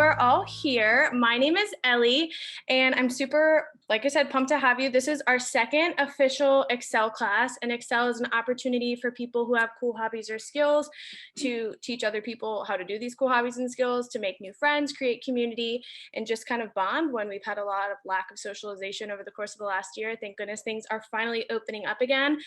are all here. My name is Ellie, and I'm super, like I said, pumped to have you. This is our second official xEL class, and xEL is an opportunity for people who have cool hobbies or skills to teach other people how to do these cool hobbies and skills, to make new friends, create community, and just kind of bond when we've had a lot of lack of socialization over the course of the last year. Thank goodness things are finally opening up again.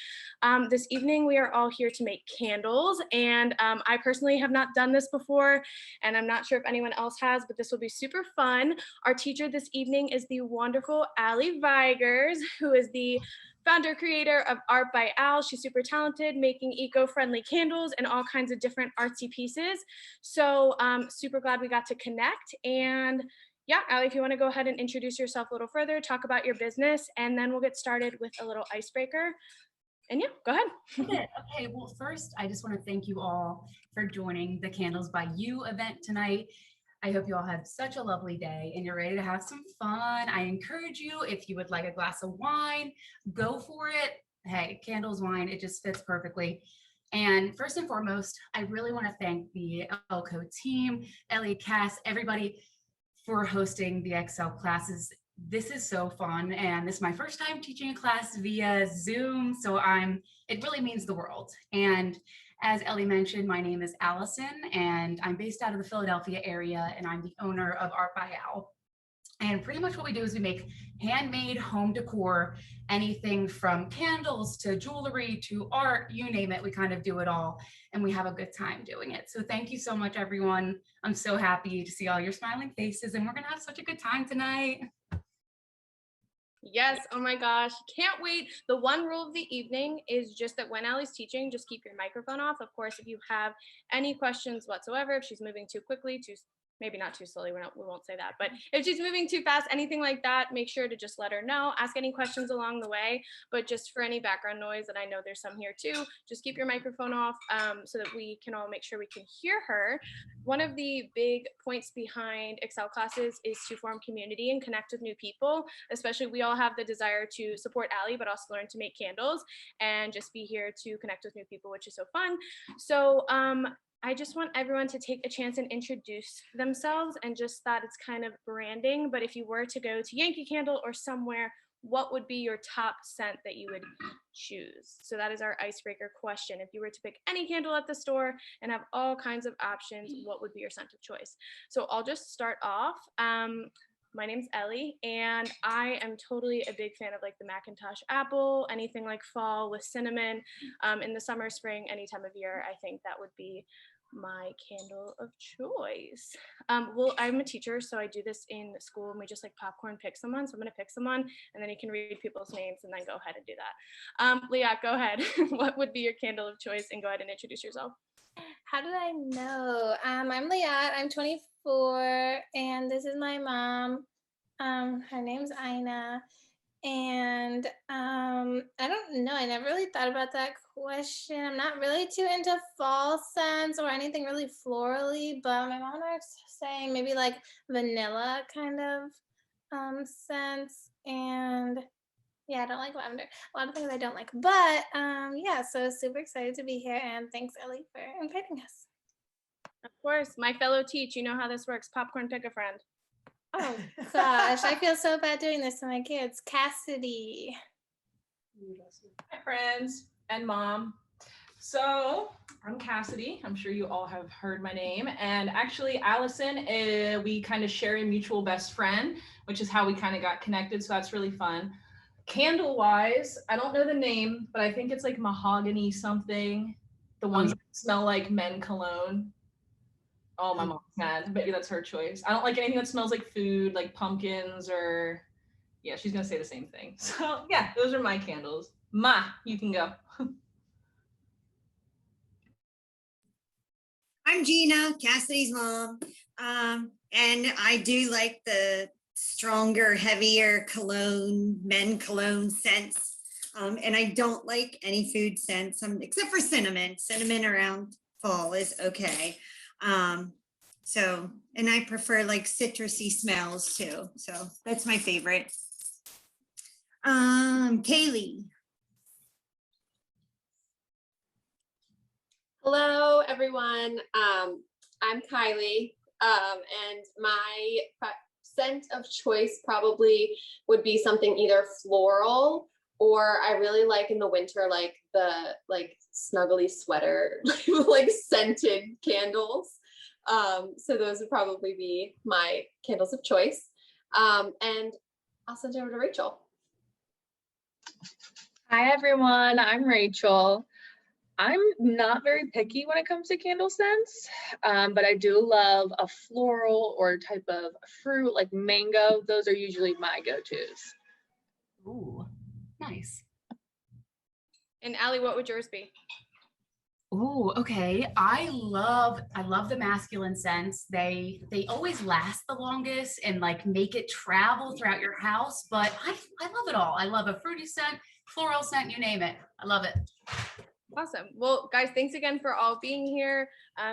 This evening, we are all here to make candles, and I personally have not done this before, and I'm not sure if anyone else has, but this will be super fun. Our teacher this evening is the wonderful Viguers, who is the founder creator of Art by Al. She's super talented, making eco-friendly candles and all kinds of different artsy pieces. So super glad we got to connect. And yeah, Ali, if you want to go ahead and introduce yourself a little further, talk about your business, and then we'll get started with a little icebreaker. And yeah, go ahead. Okay, well, first, I just want to thank you all for joining the Candles by You event tonight. I hope you all had such a lovely day and you're ready to have some fun. I encourage you, if you would like a glass of wine, go for it. Hey, candles, wine, it just fits perfectly. And first and foremost, I really want to thank the Elko team, Ellie, Cass, everybody for hosting the xEL classes. This is so fun, and this is my first time teaching a class via Zoom, so it really means the world. And as Ellie mentioned, my name is Allison, and I'm based out of the Philadelphia area, and I'm the owner of Art by Al. And pretty much what we do is we make handmade home decor, anything from candles to jewelry to art, you name it, we kind of do it all, and we have a good time doing it. So thank you so much, everyone. I'm so happy to see all your smiling faces, and we're gonna have such a good time tonight. Yes, oh my gosh, can't wait. The one rule of the evening is just that when Allie's teaching, just keep your microphone off. Of course, if you have any questions whatsoever, if she's moving too quickly, maybe not too slowly, we won't say that, but if she's moving too fast, anything like that, make sure to just let her know. Ask any questions along the way, but just for any background noise, and I know there's some here too, just keep your microphone off so that we can all make sure we can hear her. One of the big points behind xEL classes is to form community and connect with new people, especially we all have the desire to support Allie, but also learn to make candles and just be here to connect with new people, which is so fun. So I just want everyone to take a chance and introduce themselves, and just that it's kind of branding. But if you were to go to Yankee Candle or somewhere, what would be your top scent that you would choose? So that is our icebreaker question. If you were to pick any candle at the store and have all kinds of options, what would be your scent of choice? So I'll just start off. My name's Ellie, and I am totally a big fan of like the Macintosh apple, anything like fall with cinnamon. In the summer, spring, any time of year, I think that would be my candle of choice. Well, I'm a teacher, so I do this in school, and we just like popcorn pick someone. So I'm gonna pick someone, and then you can read people's names and then go ahead and do that. Leah, go ahead. What would be your candle of choice? And go ahead and introduce yourself. How did I know? I'm Liat, I'm 24, and this is my mom. Her name's Aina. And I don't know, I never really thought about that question. I'm not really too into fall scents or anything really florally, but my mom and I are saying maybe like vanilla kind of scents. And yeah, I don't like lavender. A lot of things I don't like, but yeah, so super excited to be here, and thanks Ellie for inviting us. Of course, my fellow teach, you know how this works. Popcorn pick a friend. Oh gosh, I feel so bad doing this to my kids. Cassidy. Hi friends and mom. So I'm Cassidy. I'm sure you all have heard my name. And actually Allison, we kind of share a mutual best friend, which is how we kind of got connected. So that's really fun. Candle wise, I don't know the name, but I think it's like mahogany something. The ones that smell like men cologne. Oh, my mom's mad. Maybe that's her choice. I don't like anything that smells like food, like pumpkins or, yeah, she's gonna say the same thing. So yeah, those are my candles. Ma, you can go. I'm Gina, Cassidy's mom, and I do like the stronger, heavier cologne, men cologne scents, and I don't like any food scents, except for cinnamon. Cinnamon around fall is okay. So, and I prefer like citrusy smells too. So that's my favorite. Kaylee. Hello, everyone. I'm Kylie. And my scent of choice probably would be something either floral, or I really like in the winter, like the snuggly sweater, like scented candles. So those would probably be my candles of choice. And I'll send it over to Rachel. Hi everyone, I'm Rachel. I'm not very picky when it comes to candle scents, but I do love a floral or type of fruit like mango. Those are usually my go-tos. Ooh, nice. And Allie, what would yours be? Ooh, okay. I love the masculine scents. They always last the longest and like make it travel throughout your house, but I love it all. I love a fruity scent, floral scent, you name it. I love it. Awesome. Well, guys, thanks again for all being here.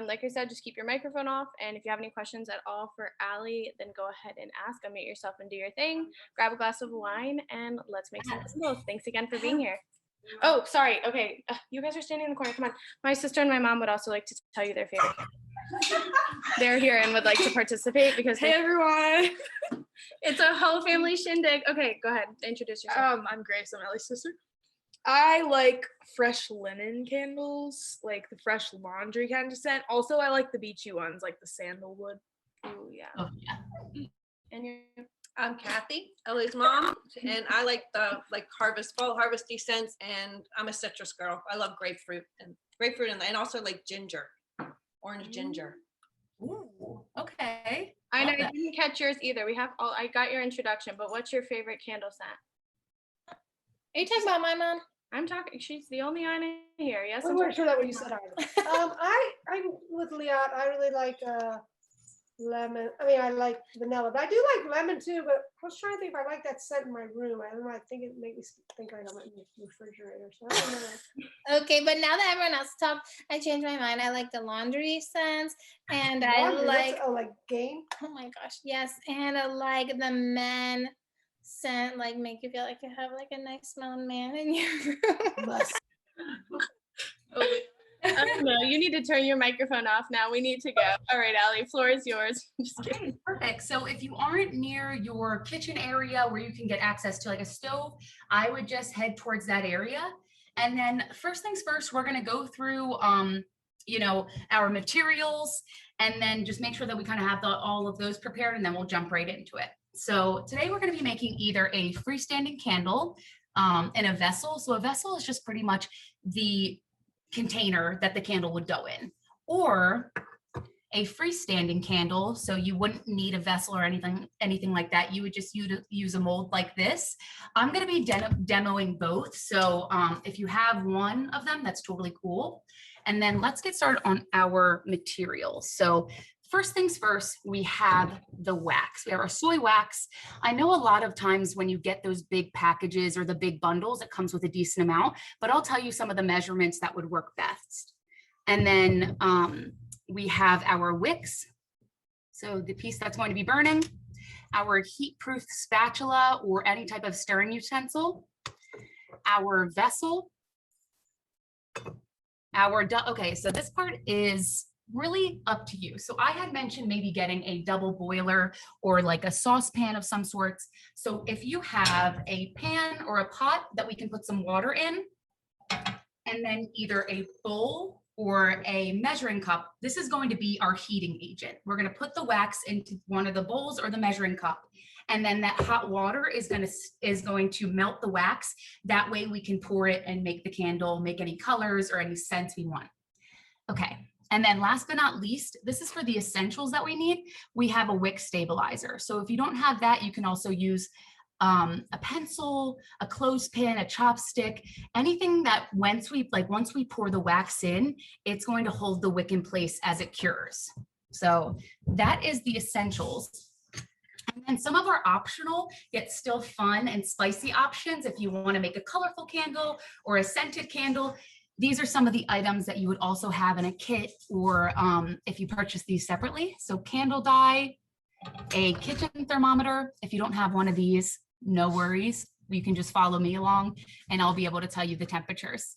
Like I said, just keep your microphone off. And if you have any questions at all for Allie, then go ahead and ask. Unmute yourself and do your thing. Grab a glass of wine and let's make some candles. Thanks again for being here. Oh, sorry. Okay. You guys are standing in the corner. Come on. My sister and my mom would also like to tell you their favorite. They're here and would like to participate because Hey everyone. It's a whole family shindig. Okay, go ahead. Introduce yourself. I'm Grace. I'm Ellie's sister. I like fresh linen candles, like the fresh laundry kind of scent. Also, I like the beachy ones, like the sandalwood. Oh, yeah. Oh yeah. And you're I'm Kathy, Ellie's mom, and I like the fall harvesty scents, and I'm a citrus girl. I love grapefruit and also like ginger, orange ginger. Ooh, okay. I know Love I that. didn't catch yours either. I got your introduction, but what's your favorite candle scent? Are you talking about my mom? I'm talking, she's the only Ina here. Yes, We I'm weren't talking sure that what you said either. I'm with Liat. I really like lemon. I mean, I like vanilla, but I do like lemon too. But I was trying to think if I like that scent in my room. I don't know. I think it made me think I have it in the refrigerator. So I don't know. Okay, but now that everyone else talked, I changed my mind. I like the laundry scents, and Laundry, I like, like game. oh my gosh, yes, and I like the men scent, like make you feel like you have like a nice smelling man in your room. I don't know. You need to turn your microphone off now. We need to go. All right, Allie, floor is yours. Just kidding. Okay, perfect. So if you aren't near your kitchen area where you can get access to like a stove, I would just head towards that area. And then first things first, we're going to go through, our materials, and then just make sure that we kind of have all of those prepared, and then we'll jump right into it. So today we're going to be making either a freestanding candle in a vessel. So a vessel is just pretty much the container that the candle would go in, or a freestanding candle, so you wouldn't need a vessel or anything like that. You would just use a mold like this. I'm going to be demoing both, so if you have one of them, that's totally cool. And then let's get started on our materials. So first things first, we have the wax. We have our soy wax. I know a lot of times when you get those big packages or the big bundles, it comes with a decent amount, but I'll tell you some of the measurements that would work best. And then we have our wicks. So the piece that's going to be burning, our heat-proof spatula or any type of stirring utensil, our vessel, okay, so this part is really up to you. So I had mentioned maybe getting a double boiler or like a saucepan of some sorts. So if you have a pan or a pot that we can put some water in, and then either a bowl or a measuring cup, this is going to be our heating agent. We're going to put the wax into one of the bowls or the measuring cup, and then that hot water is going to melt the wax. That way we can pour it and make the candle, make any colors or any scents we want. Okay. And then last but not least, this is for the essentials that we need. We have a wick stabilizer. So if you don't have that, you can also use a pencil, a clothespin, a chopstick, anything that once we pour the wax in, it's going to hold the wick in place as it cures. So that is the essentials. And then some of our optional yet still fun and spicy options, if you want to make a colorful candle or a scented candle, these are some of the items that you would also have in a kit, or if you purchase these separately. So candle dye, a kitchen thermometer. If you don't have one of these, no worries. you can just follow me along and I'll be able to tell you the temperatures,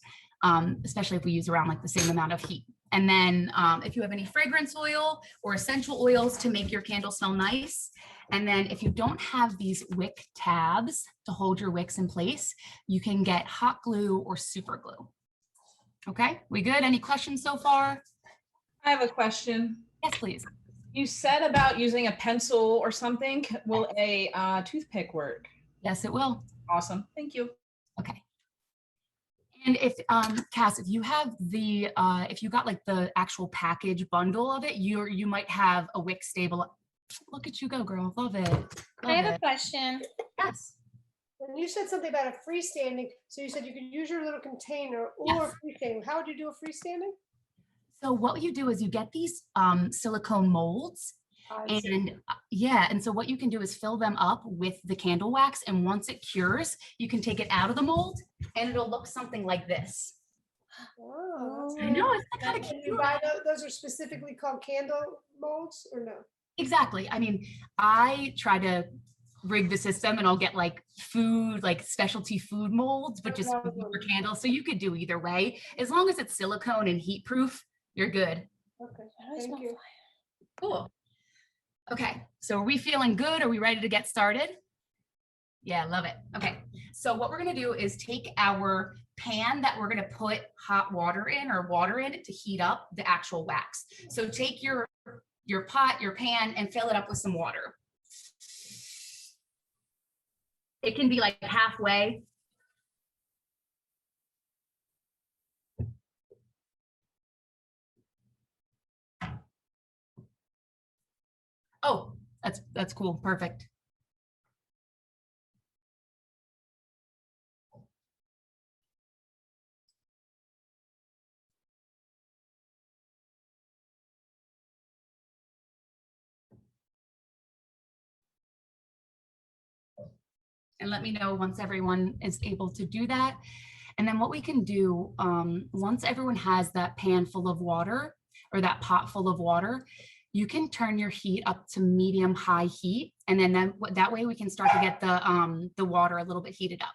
especially if we use around like the same amount of heat. And then if you have any fragrance oil or essential oils to make your candle smell nice. And then if you don't have these wick tabs to hold your wicks in place, you can get hot glue or super glue. Okay, we good? Any questions so far? I have a question. Yes, please. You said about using a pencil or something. Will a toothpick work? Yes, it will. Awesome. Thank you. Okay. And if Cass, if you have the if you got like the actual package bundle of it, you might have a wick stable. Look at you go, girl. Love it. I have Love a it. question. Yes. When you said something about a freestanding, so you said you could use your little container or Yes. freestanding. How would you do a freestanding? So what you do is you get these silicone molds. I see. And yeah, and so what you can do is fill them up with the candle wax, and once it cures, you can take it out of the mold and it'll look something like this. Oh, I know, it's kind of Can cute. you buy those are specifically called candle molds or no? Exactly. I mean, I try to rig the system and I'll get like food, like specialty food molds, but just for candles. So you could do either way. As long as it's silicone and heat proof, you're good. Okay, thank you. Cool. Okay, so are we feeling good? Are we ready to get started? Yeah, love it. Okay, so what we're gonna do is take our pan that we're gonna put hot water in or water in to heat up the actual wax. So take your pot, your pan, and fill it up with some water. It can be like halfway. Oh, that's cool. Perfect. And let me know once everyone is able to do that. And then what we can do, once everyone has that pan full of water or that pot full of water, you can turn your heat up to medium high heat. And then that way we can start to get the water a little bit heated up.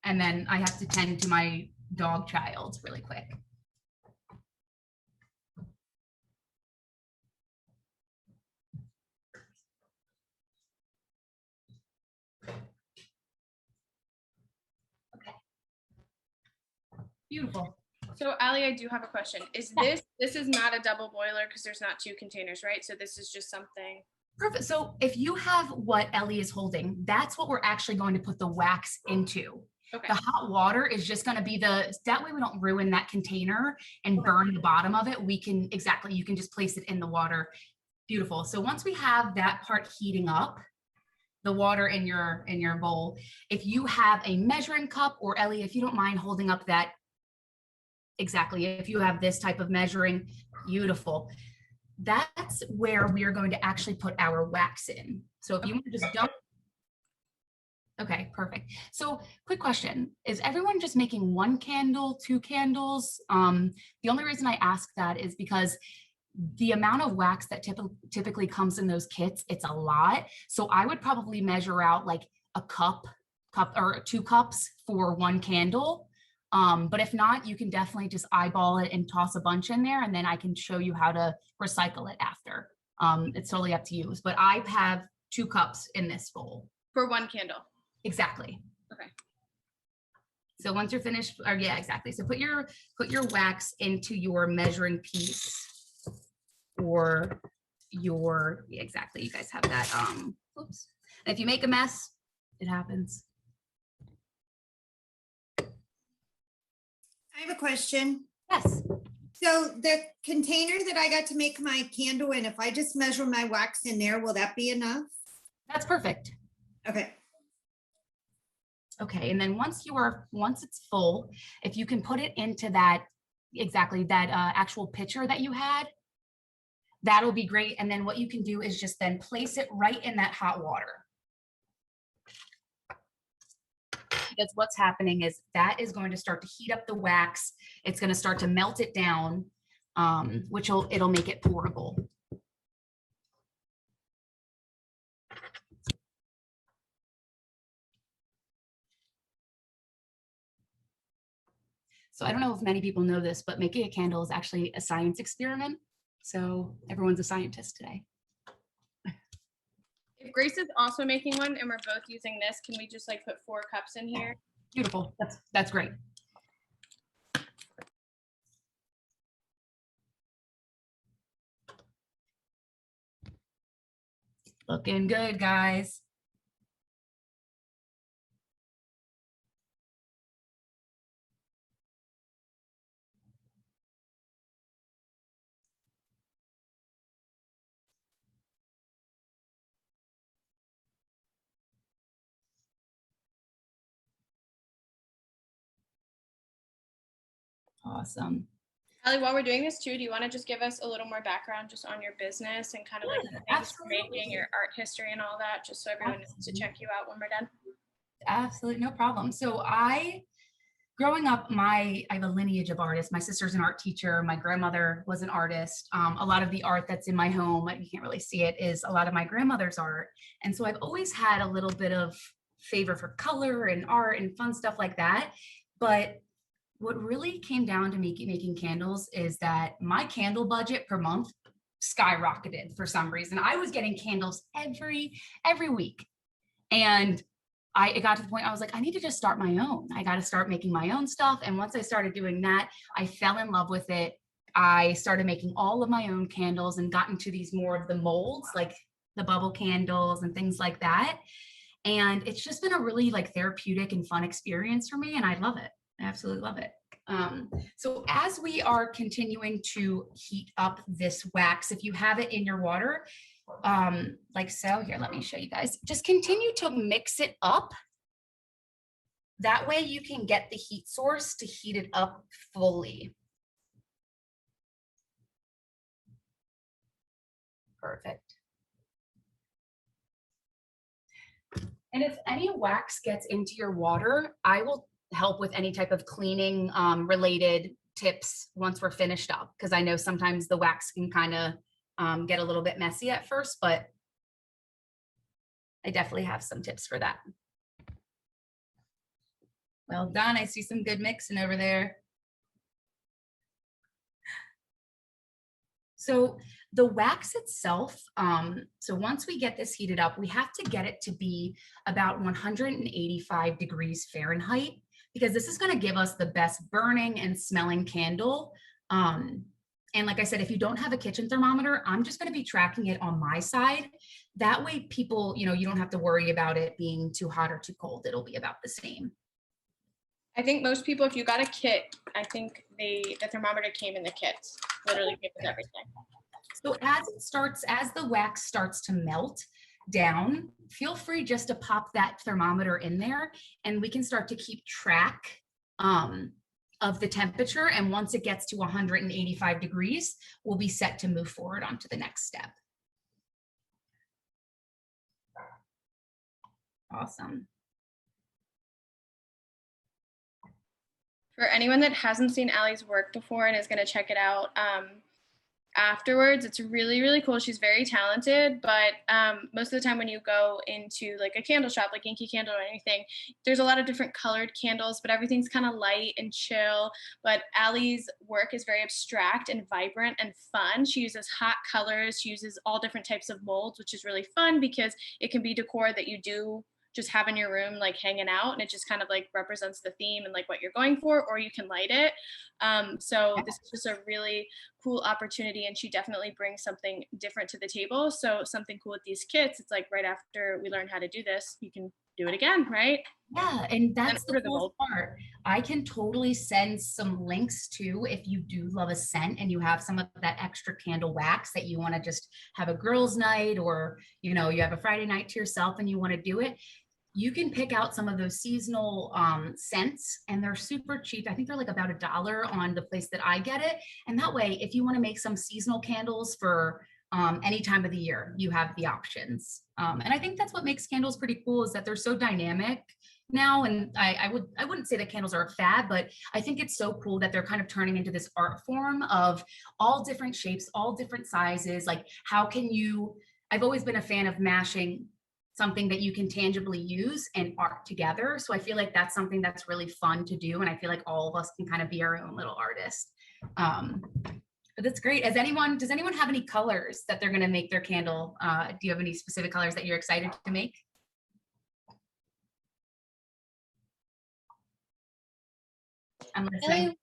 And then I have to tend to my dog child really quick. Beautiful. So Ali, I do have a question. Is this is not a double boiler because there's not two containers, right? So this is just something. Perfect. So if you have what Ellie is holding, that's what we're actually going to put the wax into. Okay. The hot water is just going to be that way we don't ruin that container and burn the bottom of it. You can just place it in the water. Beautiful. So once we have that part heating up, the water in your bowl, if you have a measuring cup, or Ellie, if you don't mind holding up that, exactly, if you have this type of measuring, beautiful. That's where we are going to actually put our wax in. So if you want to just dump. Okay, perfect. So quick question, is everyone just making one candle, two candles? The only reason I ask that is because the amount of wax that typically comes in those kits, it's a lot. So I would probably measure out like a cup or 2 cups for one candle. But if not, you can definitely just eyeball it and toss a bunch in there, and then I can show you how to recycle it after. It's totally up to you. But I have 2 cups in this bowl. For one candle. Exactly. Okay. So once you're finished, or yeah, exactly. So put your wax into your measuring piece, or yeah, exactly. You guys have that. Oops. And if you make a mess, it happens. I have a question. Yes. So the container that I got to make my candle in, if I just measure my wax in there, will that be enough? That's perfect. Okay. Okay, and then once it's full, if you can put it into that, exactly, that actual pitcher that you had, that'll be great. And then what you can do is just then place it right in that hot water. Because what's happening is that is going to start to heat up the wax. It's going to start to melt it down, which it'll make it pourable. So I don't know if many people know this, but making a candle is actually a science experiment. So everyone's a scientist today. If Grace is also making one and we're both using this, can we just like put 4 cups in here? Beautiful. That's great. Looking good, guys. Awesome. Allie, while we're doing this too, do you want to just give us a little more background just on your business and kind of like the things you're making, your art history and all that, just so everyone knows to check you out when we're done? Absolutely, no problem. So growing up, I have a lineage of artists. My sister's an art teacher. My grandmother was an artist. A lot of the art that's in my home, you can't really see it, is a lot of my grandmother's art. And so I've always had a little bit of favor for color and art and fun stuff like that. But what really came down to me making candles is that my candle budget per month skyrocketed for some reason. I was getting candles every week. And it got to the point I was like, I need to just start my own. I got to start making my own stuff. And once I started doing that, I fell in love with it. I started making all of my own candles and got into these more of the molds, like the bubble candles and things like that. And it's just been a really like therapeutic and fun experience for me. And I love it. I absolutely love it. So as we are continuing to heat up this wax, if you have it in your water, like so, here, let me show you guys, just continue to mix it up. That way you can get the heat source to heat it up fully. Perfect. And if any wax gets into your water, I will help with any type of cleaning related tips once we're finished up, because I know sometimes the wax can kind of get a little bit messy at first, but I definitely have some tips for that. Well done. I see some good mixing over there. So the wax itself, so once we get this heated up, we have to get it to be about 185 degrees Fahrenheit, because this is going to give us the best burning and smelling candle. And like I said, if you don't have a kitchen thermometer, I'm just going to be tracking it on my side. That way people, you don't have to worry about it being too hot or too cold. It'll be about the same. I think most people, if you got a kit, I think the thermometer came in the kits, literally came with everything. So as the wax starts to melt down, feel free just to pop that thermometer in there and we can start to keep track of the temperature. And once it gets to 185 degrees, we'll be set to move forward onto the next step. Awesome. For anyone that hasn't seen Allie's work before and is going to check it out afterwards, it's really, really cool. She's very talented, but most of the time when you go into like a candle shop, like Yankee Candle or anything, there's a lot of different colored candles, but everything's kind of light and chill. But Allie's work is very abstract and vibrant and fun. She uses hot colors. She uses all different types of molds, which is really fun because it can be decor that you do just have in your room, like hanging out, and it just kind of like represents the theme and like what you're going for, or you can light it. So this is just a really cool opportunity, and she definitely brings something different to the table. So something cool with these kits, it's like right after we learn how to do this, you can do it again, right? Yeah, and that's the cool part. I can totally send some links too if you do love a scent and you have some of that extra candle wax that you want to just have a girls' night, or you have a Friday night to yourself and you want to do it. You can pick out some of those seasonal scents, and they're super cheap. I think they're like about $1 on the place that I get it. And that way, if you want to make some seasonal candles for any time of the year, you have the options. And I think that's what makes candles pretty cool, is that they're so dynamic now. And I wouldn't say that candles are a fad, but I think it's so cool that they're kind of turning into this art form of all different shapes, all different sizes. Like, how can I've always been a fan of mashing something that you can tangibly use and art together. So I feel like that's something that's really fun to do. And I feel like all of us can kind of be our own little artist. But that's great. Does anyone have any colors that they're going to make their candle? Do you have any specific colors that you're excited to make? I'm listening.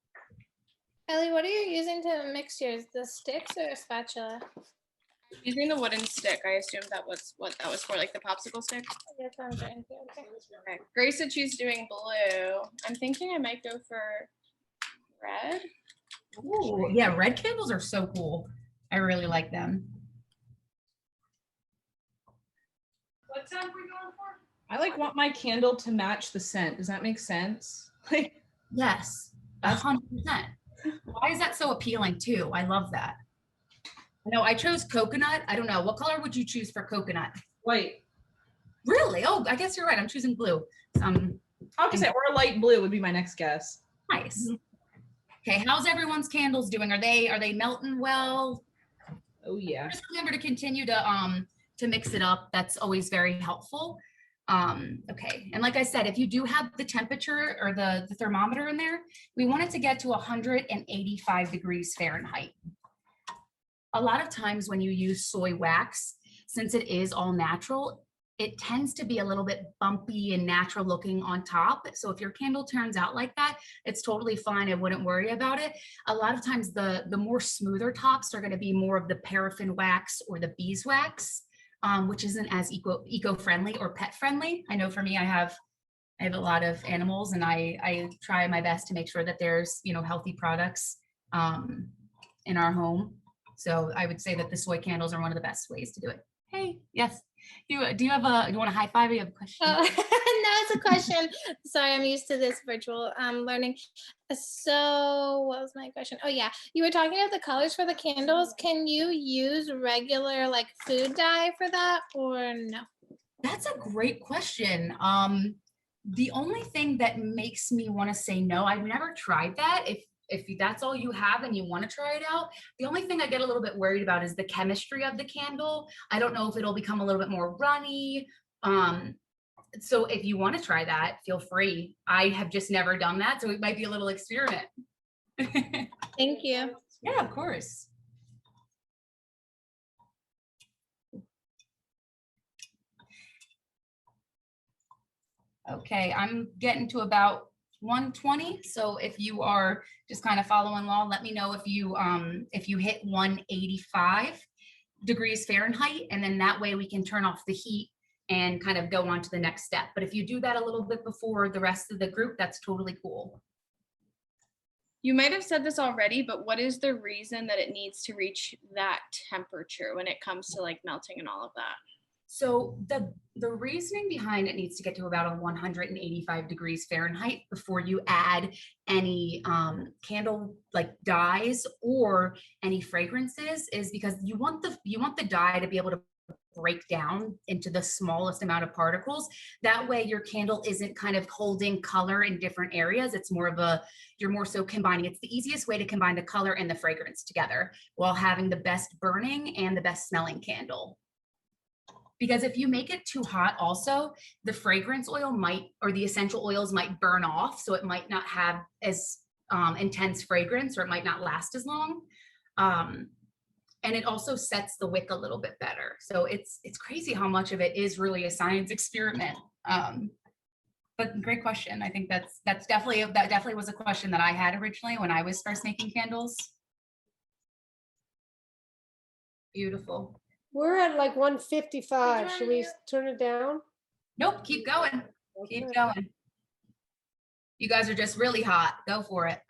Ellie, what are you using to mix yours? The sticks or a spatula? Using the wooden stick, I assumed that was what that was for, like the popsicle stick. Yes, I'm trying to. Okay. Okay. Grace said she's doing blue. I'm thinking I might go for red. Ooh, yeah, red candles are so cool. I really like them. What scent we going for? I like want my candle to match the scent. Does that make sense? Like, Yes, 100%. Why is that so appealing too? I love that. No, I chose coconut. I don't know. What color would you choose for coconut? white. Really? Oh, I guess you're right. I'm choosing blue. Opposite or light blue would be my next guess. Nice. Okay, how's everyone's candles doing? Are they melting well? Oh yeah. Just remember to continue to mix it up. That's always very helpful. Okay, and like I said, if you do have the temperature or the thermometer in there, we want it to get to 185 degrees Fahrenheit. A lot of times when you use soy wax, since it is all natural, it tends to be a little bit bumpy and natural looking on top. So if your candle turns out like that, it's totally fine. I wouldn't worry about it. A lot of times the more smoother tops are going to be more of the paraffin wax or the beeswax, which isn't as eco-friendly or pet friendly. I know for me, I have a lot of animals, and I try my best to make sure that there's, you know, healthy products in our home. So I would say that the soy candles are one of the best ways to do it. Hey, yes. Do you want a high five, or you have a question? No, it's a question. Sorry, I'm used to this virtual learning. So what was my question? Oh yeah, you were talking about the colors for the candles. Can you use regular like food dye for that or no? That's a great question. The only thing that makes me want to say no, I've never tried that. If that's all you have and you want to try it out, the only thing I get a little bit worried about is the chemistry of the candle. I don't know if it'll become a little bit more runny. So if you want to try that, feel free. I have just never done that, so it might be a little experiment. Thank you. Yeah, of course. Okay, I'm getting to about 120. So if you are just kind of following along, let me know if you hit 185 degrees Fahrenheit, and then that way we can turn off the heat and kind of go on to the next step. But if you do that a little bit before the rest of the group, that's totally cool. You might have said this already, but what is the reason that it needs to reach that temperature when it comes to like melting and all of that? So the reasoning behind it needs to get to about 185 degrees Fahrenheit before you add any candle like dyes or any fragrances is because you want the dye to be able to break down into the smallest amount of particles. That way your candle isn't kind of holding color in different areas. It's more of you're more so combining. It's the easiest way to combine the color and the fragrance together while having the best burning and the best smelling candle. Because if you make it too hot also, the fragrance oil might, or the essential oils might burn off. So it might not have as intense fragrance, or it might not last as long. And it also sets the wick a little bit better. So it's crazy how much of it is really a science experiment. But great question. I think that definitely was a question that I had originally when I was first making candles. Beautiful. We're at like 155. Should we turn it down? Nope, keep going. Keep going. You guys are just really hot. Go for it.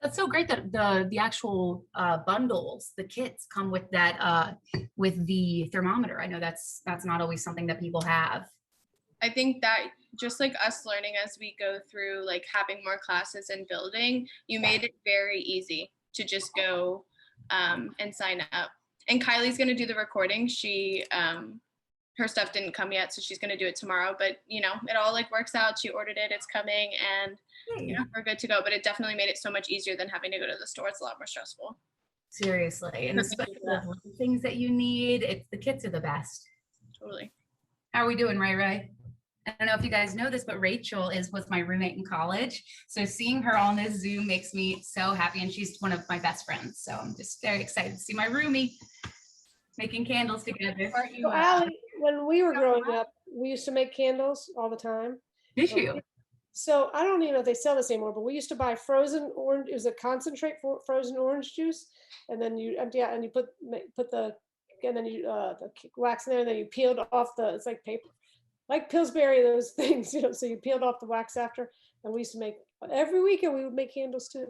That's so great that the actual bundles, the kits come with that with the thermometer. I know that's not always something that people have. I think that just like us learning as we go through like having more classes and building, you made it very easy to just go and sign up. And Kylie's going to do the recording. She her stuff didn't come yet, so she's going to do it tomorrow, but you know, it all like works out. She ordered it, it's coming, and you know, we're good to go. But it definitely made it so much easier than having to go to the store. It's a lot more stressful. Seriously. And the special little things that you need. The kits are the best. Totally. How are we doing, Ray Ray? I don't know if you guys know this, but Rachel was my roommate in college. So seeing her on this Zoom makes me so happy. And she's one of my best friends. So I'm just very excited to see my roomie making candles together. So Allie, when we were growing up, we used to make candles all the time. Did you? So I don't even know if they sell this anymore, but we used to buy frozen orange. It was a concentrate for frozen orange juice, and then you empty out and you put the and then you the wax in there, and then you peeled off it's like paper, like Pillsbury, those things, you know. So you peeled off the wax after, and we used to make every weekend. We would make candles too,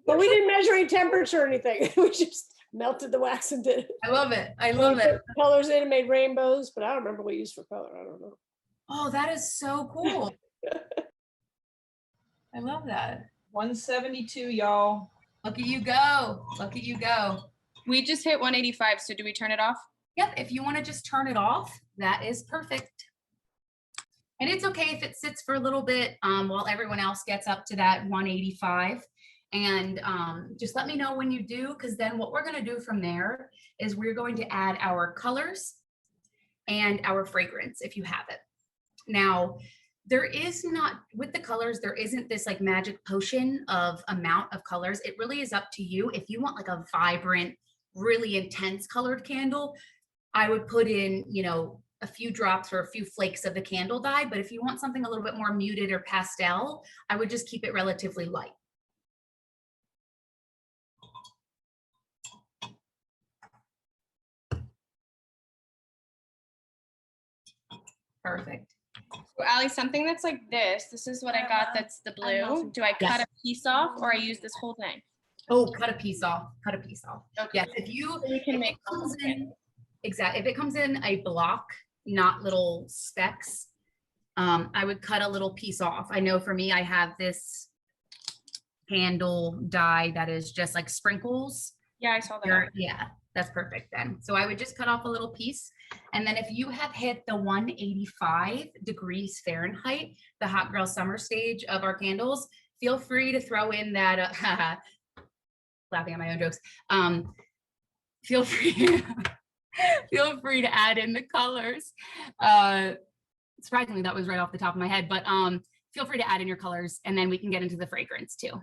but we didn't measure any temperature or anything. We just melted the wax and did it. I love it. I love it. Colors in and made rainbows, but I don't remember what we used for color. I don't know. Oh, that is so cool. I love that. 172, y'all. Look at you go. Look at you go. We just hit 185. So do we turn it off? Yep. If you want to just turn it off, that is perfect. And it's okay if it sits for a little bit while everyone else gets up to that 185. And just let me know when you do, because then what we're going to do from there is we're going to add our colors and our fragrance if you have it. Now, there is not, with the colors, there isn't this like magic potion of amount of colors. It really is up to you. If you want like a vibrant, really intense colored candle, I would put in, you know, a few drops or a few flakes of the candle dye. But if you want something a little bit more muted or pastel, I would just keep it relatively light. Perfect. So Allie, something that's like this is what I got that's the blue. Do I cut a piece off or I use this whole thing? Oh, cut a piece off. Cut a piece off. Okay. Yes, if you can make exactly, if it comes in a block, not little specks, I would cut a little piece off. I know for me, I have this candle dye that is just like sprinkles. Yeah, I saw that. Yeah, that's perfect then. So I would just cut off a little piece. And then if you have hit the 185 degrees Fahrenheit, the hot girl summer stage of our candles, feel free to throw in that, laughing at my own jokes. Feel free to add in the colors. Surprisingly, that was right off the top of my head, but feel free to add in your colors and then we can get into the fragrance too.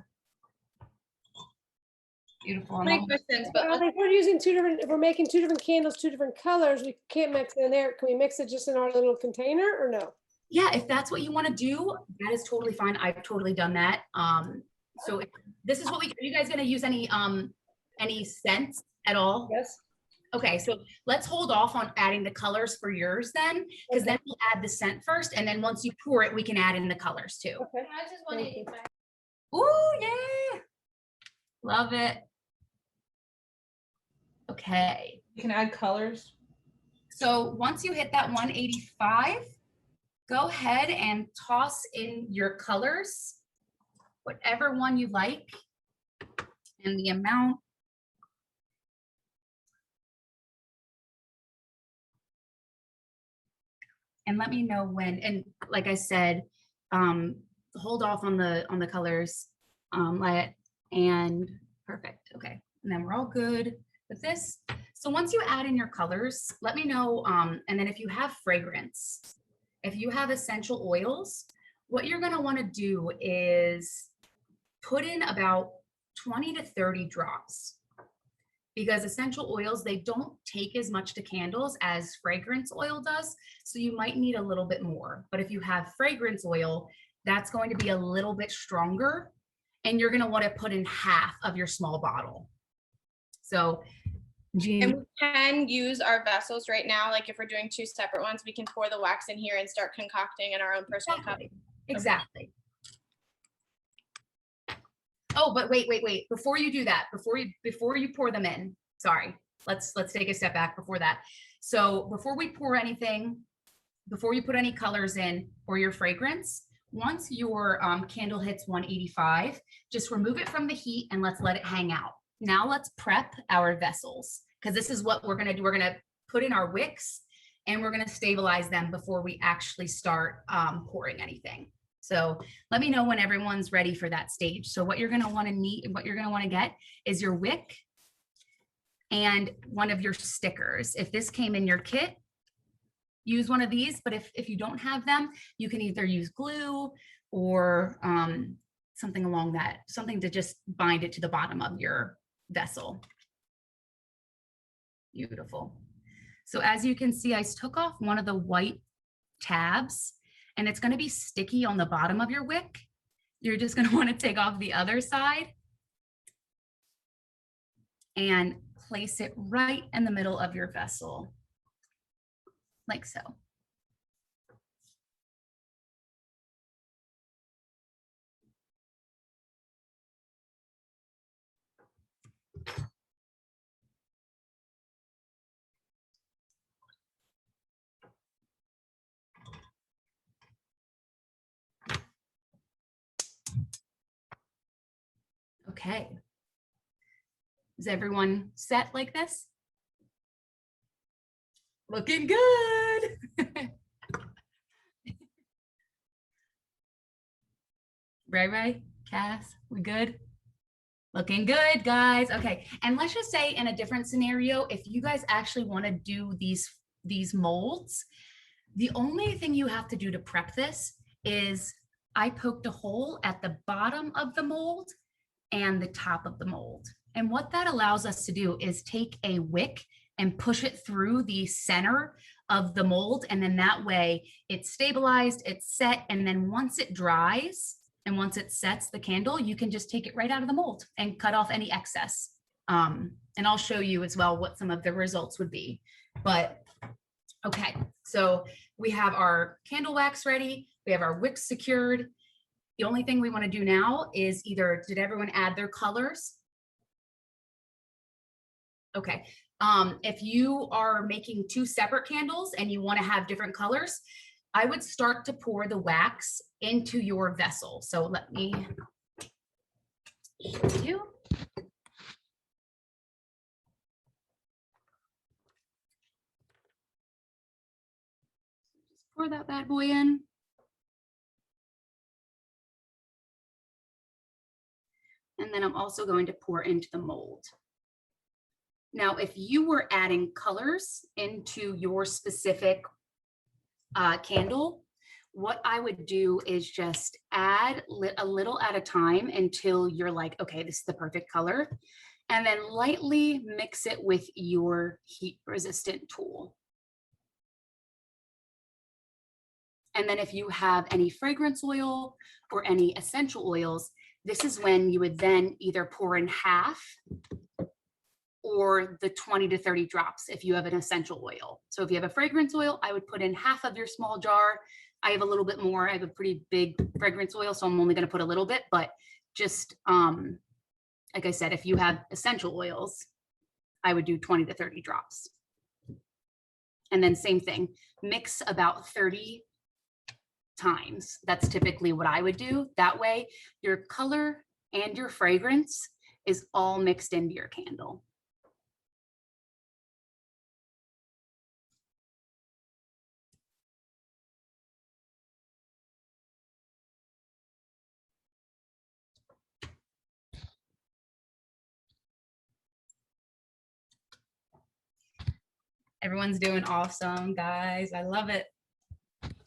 Beautiful. Make sense, but if we're using if we're making two different candles, two different colors, we can't mix it in there. Can we mix it just in our little container or no? Yeah, if that's what you want to do, that is totally fine. I've totally done that. So if this is what are you guys going to use any scents at all? Yes. Okay, so let's hold off on adding the colors for yours then, because then we'll add the scent first, and then once you pour it, we can add in the colors too. Okay. I just want to eat my. Ooh, yeah. Love it. Okay. You can add colors. So once you hit that 185, go ahead and toss in your colors, whatever one you like, and the amount. And let me know when, and like I said, hold off on the colors, and perfect. Okay, and then we're all good with this. So once you add in your colors, let me know, and then if you have fragrance, if you have essential oils, what you're gonna wanna do is put in about 20 to 30 drops, because essential oils, they don't take as much to candles as fragrance oil does. So you might need a little bit more, but if you have fragrance oil, that's going to be a little bit stronger, and you're gonna wanna put in half of your small bottle. So, and we can use our vessels right now. Like if we're doing two separate ones, we can pour the wax in here and start concocting in our own personal cup. Exactly. Oh, but wait. Before you do that, before you pour them in, sorry, let's take a step back before that. So before we pour anything, before you put any colors in or your fragrance, once your candle hits 185, just remove it from the heat and let's let it hang out. Now let's prep our vessels, because this is what we're gonna do. We're gonna put in our wicks and we're gonna stabilize them before we actually start pouring anything. So let me know when everyone's ready for that stage. So what you're gonna wanna need, what you're gonna wanna get is your wick and one of your stickers. If this came in your kit, use one of these, but if you don't have them, you can either use glue or something along that, something to just bind it to the bottom of your vessel. Beautiful. So as you can see, I took off one of the white tabs and it's going to be sticky on the bottom of your wick. You're just going to want to take off the other side and place it right in the middle of your vessel, like so. Okay. Is everyone set like this? Looking good. Ray, Cass, we good? Looking good, guys. Okay, and let's just say in a different scenario, if you guys actually want to do these molds, the only thing you have to do to prep this is I poked a hole at the bottom of the mold and the top of the mold. And what that allows us to do is take a wick and push it through the center of the mold. And then that way it's stabilized, it's set. And then once it dries and once it sets the candle, you can just take it right out of the mold and cut off any excess. And I'll show you as well what some of the results would be. But okay, so we have our candle wax ready. We have our wicks secured. The only thing we want to do now is either, did everyone add their colors? Okay. If you are making two separate candles and you want to have different colors, I would start to pour the wax into your vessel. So let me show you. Just pour that bad boy in. And then I'm also going to pour into the mold. Now, if you were adding colors into your specific candle, what I would do is just add a little at a time until you're like, okay, this is the perfect color. And then lightly mix it with your heat resistant tool. And then if you have any fragrance oil or any essential oils, this is when you would then either pour in half or the 20 to 30 drops if you have an essential oil. So if you have a fragrance oil, I would put in half of your small jar. I have a little bit more. I have a pretty big fragrance oil, so I'm only going to put a little bit, but just like I said, if you have essential oils, I would do 20 to 30 drops. And then same thing, mix about 30 times. That's typically what I would do. That way your color and your fragrance is all mixed into your candle. Everyone's doing awesome, guys. I love it.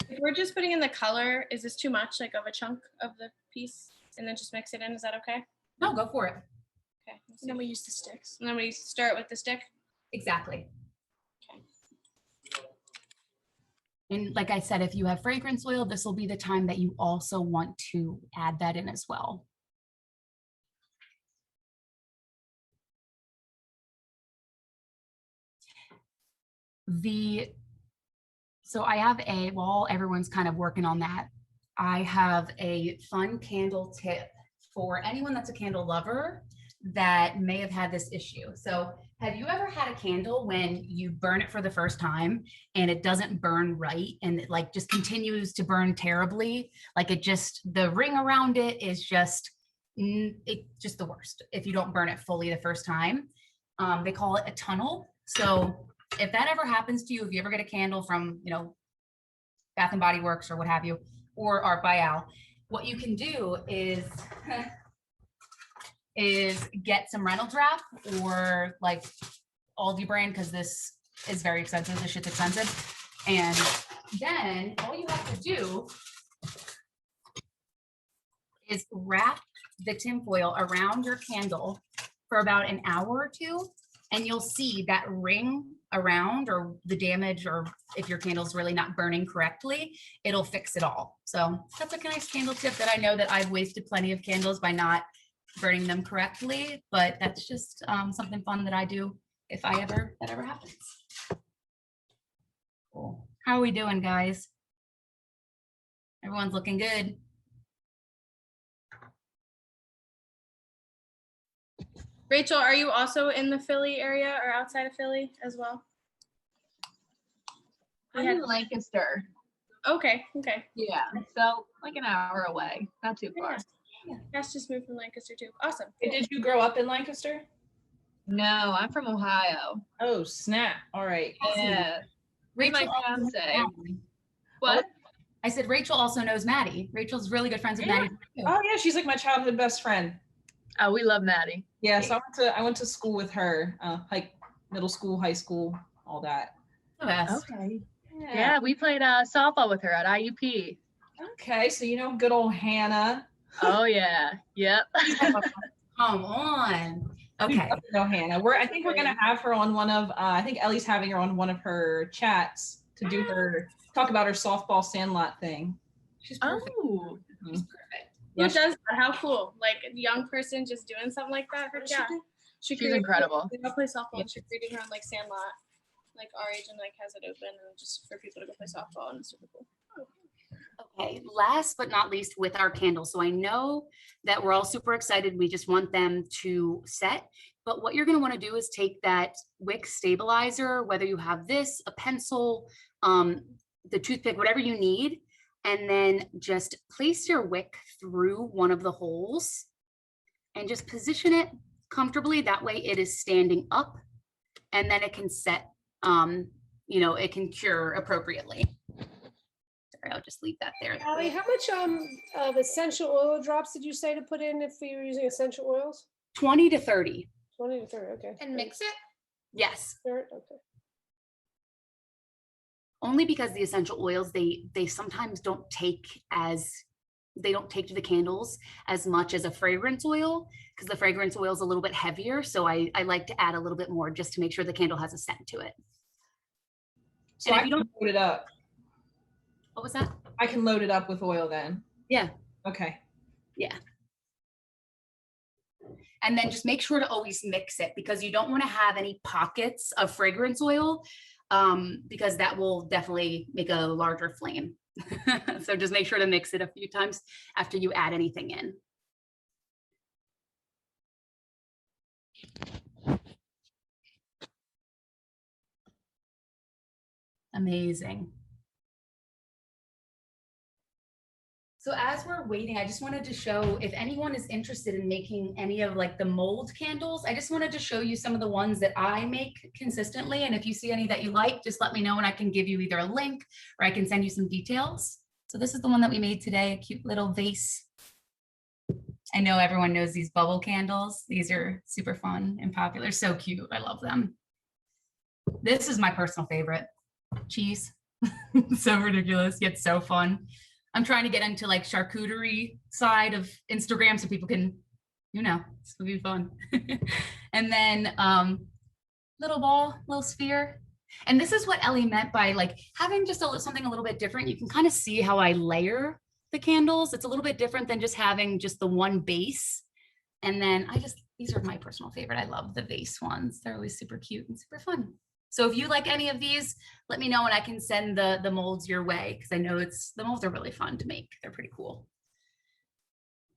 If we're just putting in the color, is this too much, like of a chunk of the piece? And then just mix it in, is that okay? No, go for it. Okay. And then we use the sticks. And then we start with the stick? Exactly. Okay. And like I said, if you have fragrance oil, this will be the time that you also want to add that in as well. So I have while everyone's kind of working on that, I have a fun candle tip for anyone that's a candle lover that may have had this issue. So have you ever had a candle when you burn it for the first time and it doesn't burn right and it like just continues to burn terribly? Like the ring around it is just the worst if you don't burn it fully the first time. They call it a tunnel. So if that ever happens to you, if you ever get a candle from, Bath and Body Works or what have you, or Art by Al, what you can do is get some Reynolds wrap or like Aldi brand because this is very expensive. This shit's expensive. And then all you have to do is wrap the tinfoil around your candle for about an hour or two, and you'll see that ring around or the damage, or if your candle's really not burning correctly, it'll fix it all. So that's like a nice candle tip that I know that I've wasted plenty of candles by not burning them correctly, but that's just something fun that I do if that ever happens. Cool. How are we doing, guys? Everyone's looking good. Rachel, are you also in the Philly area or outside of Philly as well? I'm in Lancaster. Okay. Yeah, so like an hour away, not too far. Yeah. Cass just moved from Lancaster too. Awesome. Did you grow up in Lancaster? No, I'm from Ohio. Oh, snap. All right. Yeah. Read my fiance. What? I said Rachel also knows Maddie. Rachel's really good friends with Maddie too. Oh yeah, she's like my childhood best friend. Oh, we love Maddie. Yeah, so I went to school with her, like middle school, high school, all that. Okay. Yeah, we played softball with her at IUP. Okay, so you know good old Hannah. Oh yeah. Yep. Come on. Okay. No, Hannah. I think we're gonna have her on one of I think Ellie's having her on one of her chats to do talk about her softball sandlot thing. She's perfect. Oh. She's perfect. Who does that? How cool. Like a young person just doing something like that. Yeah. She's incredible. I'll play softball and she's creating her own like sandlot, like our age, and like has it open and just for people to go play softball, and it's super cool. Okay, last but not least with our candles. So I know that we're all super excited. We just want them to set. But what you're going to want to do is take that wick stabilizer, whether you have this, a pencil, the toothpick, whatever you need, and then just place your wick through one of the holes and just position it comfortably. That way it is standing up and then it can set, it can cure appropriately. Sorry, I'll just leave that there. Allie, how much of essential oil drops did you say to put in if you were using essential oils? 20 to 30. 20 to 30, okay. And mix it? Yes. Okay. Only because the essential oils, they sometimes don't take to the candles as much as a fragrance oil, because the fragrance oil is a little bit heavier. So I like to add a little bit more just to make sure the candle has a scent to it. So I can load it up. What was that? I can load it up with oil then. Yeah. Okay. Yeah. And then just make sure to always mix it, because you don't want to have any pockets of fragrance oil, because that will definitely make a larger flame. So just make sure to mix it a few times after you add anything in. Amazing. So as we're waiting, I just wanted to show, if anyone is interested in making any of like the mold candles, I just wanted to show you some of the ones that I make consistently. And if you see any that you like, just let me know and I can give you either a link or I can send you some details. So this is the one that we made today, a cute little vase. I know everyone knows these bubble candles. These are super fun and popular, so cute. I love them. This is my personal favorite, cheese. So ridiculous, yet so fun. I'm trying to get into like charcuterie side of Instagram so people can, this will be fun. And then little ball, little sphere. And this is what Ellie meant by like having just something a little bit different. You can kind of see how I layer the candles. It's a little bit different than just having just the one base. And then these are my personal favorite. I love the vase ones. They're always super cute and super fun. So if you like any of these, let me know and I can send the molds your way, because I know the molds are really fun to make. They're pretty cool.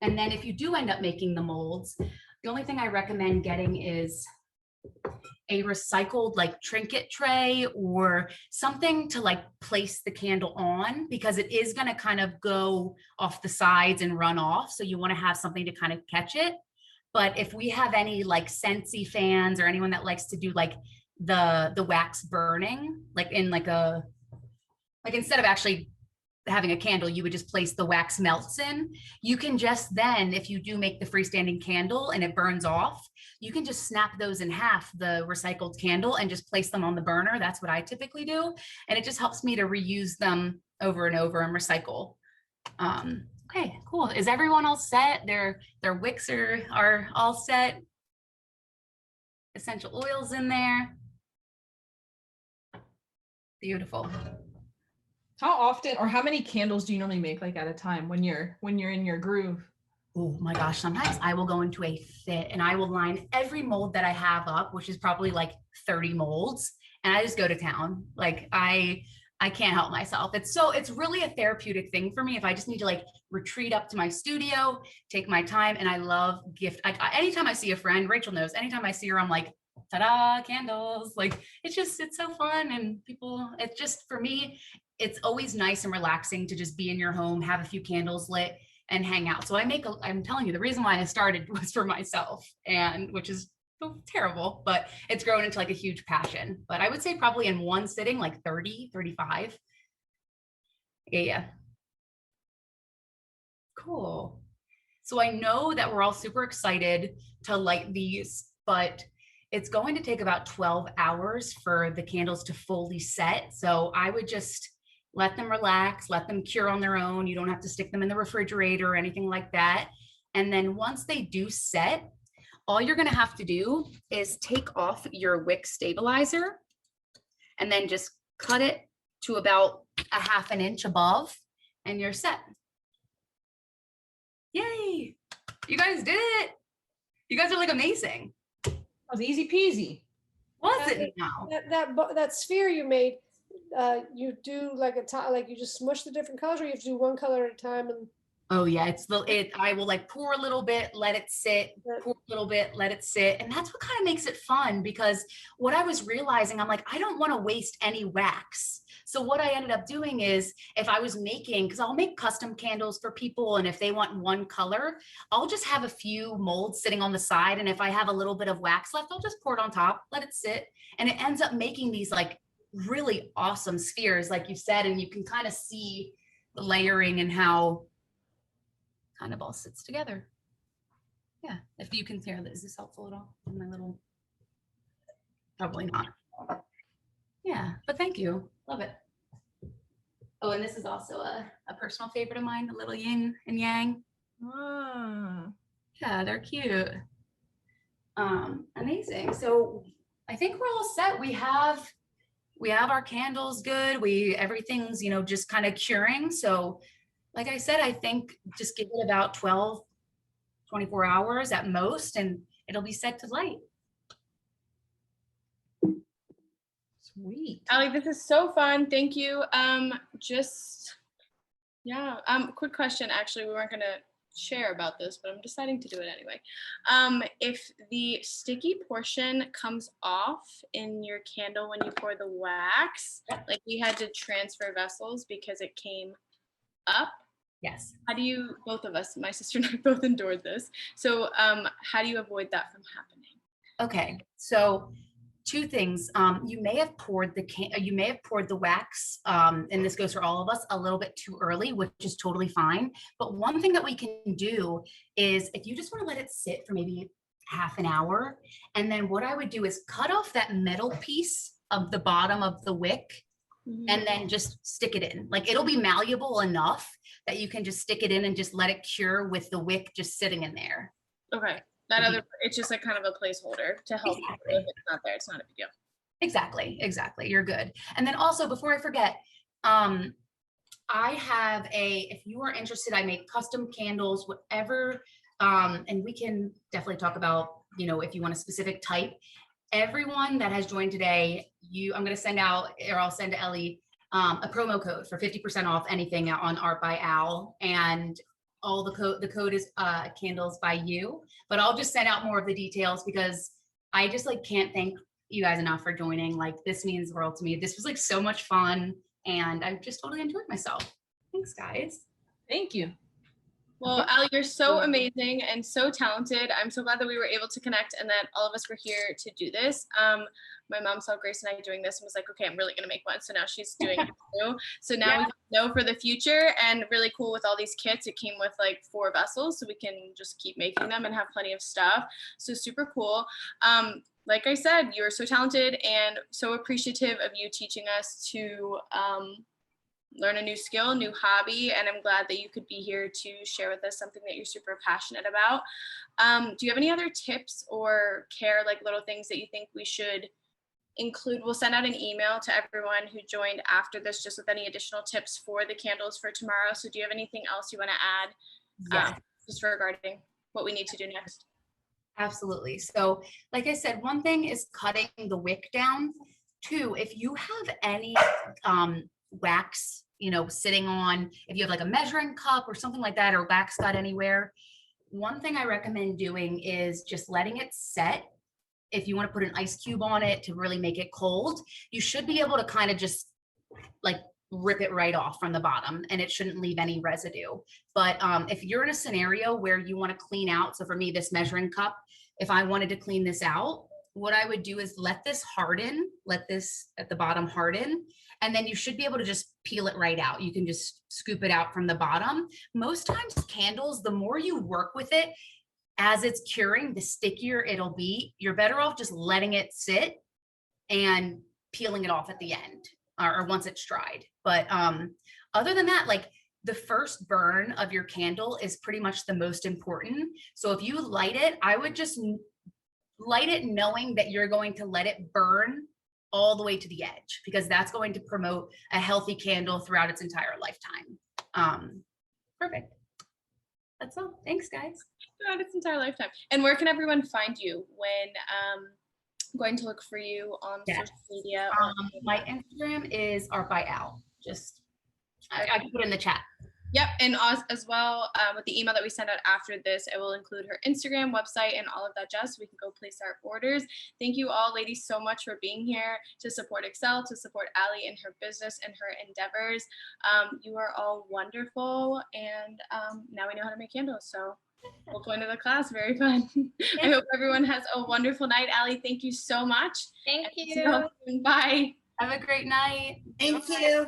And then if you do end up making the molds, the only thing I recommend getting is a recycled like trinket tray or something to like place the candle on, because it is going to kind of go off the sides and run off. So you want to have something to kind of catch it. But if we have any like Scentsy fans or anyone that likes to do like the wax burning, like in like instead of actually having a candle, you would just place the wax melts in. You can just then, if you do make the freestanding candle and it burns off, you can just snap those in half, the recycled candle, and just place them on the burner. That's what I typically do. And it just helps me to reuse them over and over and recycle. Okay, cool. Is everyone all set? Their wicks are all set. Essential oils in there. Beautiful. How often or how many candles do you normally make like at a time when you're in your groove? Oh my gosh, sometimes I will go into a fit and I will line every mold that I have up, which is probably like 30 molds, and I just go to town. Like I can't help myself. It's really a therapeutic thing for me. If I just need to like retreat up to my studio, take my time, and I love gift. Anytime I see a friend, Rachel knows, anytime I see her, I'm like, ta-da, candles. Like it's so fun, and it's just, for me, it's always nice and relaxing to just be in your home, have a few candles lit, and hang out. So I'm telling you, the reason why I started was for myself, and which is so terrible, but it's grown into like a huge passion. But I would say probably in one sitting, like 30, 35. Yeah. Cool. So I know that we're all super excited to light these, but it's going to take about 12 hours for the candles to fully set. So I would just let them relax, let them cure on their own. You don't have to stick them in the refrigerator or anything like that. And then once they do set, all you're going to have to do is take off your wick stabilizer and then just cut it to about a half an inch above, and you're set. Yay. You guys did it. You guys are like amazing. That was easy peasy. Was it now? That sphere you made, you do like like you just smush the different colors, or you have to do one color at a time? And Oh yeah, I will like pour a little bit, let it sit, pour a little bit, let it sit. And that's what kind of makes it fun, because what I was realizing, I'm like, I don't want to waste any wax. So what I ended up doing is, if I was making, because I'll make custom candles for people, and if they want one color, I'll just have a few molds sitting on the side. And if I have a little bit of wax left, I'll just pour it on top, let it sit. And it ends up making these like really awesome spheres, like you said, and you can kind of see the layering and how kind of all sits together. Yeah, if you can hear, is this helpful at all? My little, probably not. Yeah, but thank you, love it. Oh, and this is also a personal favorite of mine, the little yin and yang. Yeah, they're cute. Amazing. So I think we're all set. We have our candles good. Everything's, just kind of curing. So like I said, I think just give it about 12, 24 hours at most, and it'll be set to light. Sweet. Allie, this is so fun. Thank you. Quick question. Actually, we weren't going to share about this, but I'm deciding to do it anyway. If the sticky portion comes off in your candle when you pour the wax, like we had to transfer vessels because it came up. Yes. How do you, both of us, my sister and I both endured this. So how do you avoid that from happening? Okay, so two things. You may have poured the wax, and this goes for all of us, a little bit too early, which is totally fine. But one thing that we can do is, if you just want to let it sit for maybe half an hour, and then what I would do is cut off that metal piece of the bottom of the wick, and then just stick it in. Like, it'll be malleable enough that you can just stick it in and just let it cure with the wick just sitting in there. Okay. It's just like kind of a placeholder to help. Exactly. If it's not there, it's not a big deal. Exactly. You're good. And then also, before I forget, I have if you are interested, I make custom candles, whatever. And we can definitely talk about, if you want a specific type. Everyone that has joined today, I'm going to send out, or I'll send to Ellie, a promo code for 50% off anything on Art by Al, and all the code is Candles by You. But I'll just send out more of the details, because I just can't thank you guys enough for joining. This means the world to me. This was so much fun, and I've just totally enjoyed myself. Thanks, guys. Thank you. Well, Allie, you're so amazing and so talented. I'm so glad that we were able to connect and that all of us were here to do this. My mom saw Grace and I doing this and was like, okay, I'm really gonna make one. So now she's doing it too. So now we know for the future, and really cool with all these kits. It came with like 4 vessels, so we can just keep making them and have plenty of stuff. So super cool. Like I said, you're so talented and so appreciative of you teaching us to learn a new skill, new hobby, and I'm glad that you could be here to share with us something that you're super passionate about. Do you have any other tips or like little things that you think we should include? We'll send out an email to everyone who joined after this just with any additional tips for the candles for tomorrow. So do you have anything else you want to add just regarding what we need to do next? Absolutely. So like I said, one thing is cutting the wick down. 2, if you have any wax, sitting on, if you have like a measuring cup or something like that, or wax got anywhere, one thing I recommend doing is just letting it set. If you want to put an ice cube on it to really make it cold, you should be able to kind of just like rip it right off from the bottom, and it shouldn't leave any residue. But if you're in a scenario where you want to clean out, so for me, this measuring cup, if I wanted to clean this out, what I would do is let this harden, let this at the bottom harden, and then you should be able to just peel it right out. You can just scoop it out from the bottom. Most times candles, the more you work with it, as it's curing, the stickier it'll be. You're better off just letting it sit and peeling it off at the end or once it's dried. But other than that, like the first burn of your candle is pretty much the most important. So if you light it, I would just light it knowing that you're going to let it burn all the way to the edge, because that's going to promote a healthy candle throughout its entire lifetime. Perfect. That's all. Thanks, guys. Throughout its entire lifetime. And where can everyone find you when going to look for you on social media? My Instagram is Art by Al. Just I can put it in the chat. Yep, and as well with the email that we send out after this, I will include her Instagram, website, and all of that jazz so we can go place our orders. Thank you all, ladies, so much for being here to support xEL, to support Allie in her business and her endeavors. You are all wonderful, and now we know how to make candles, so we'll go into the class. Very fun. I hope everyone has a wonderful night. Allie, thank you so much. Thank you. Bye. Have a great night. Thank you.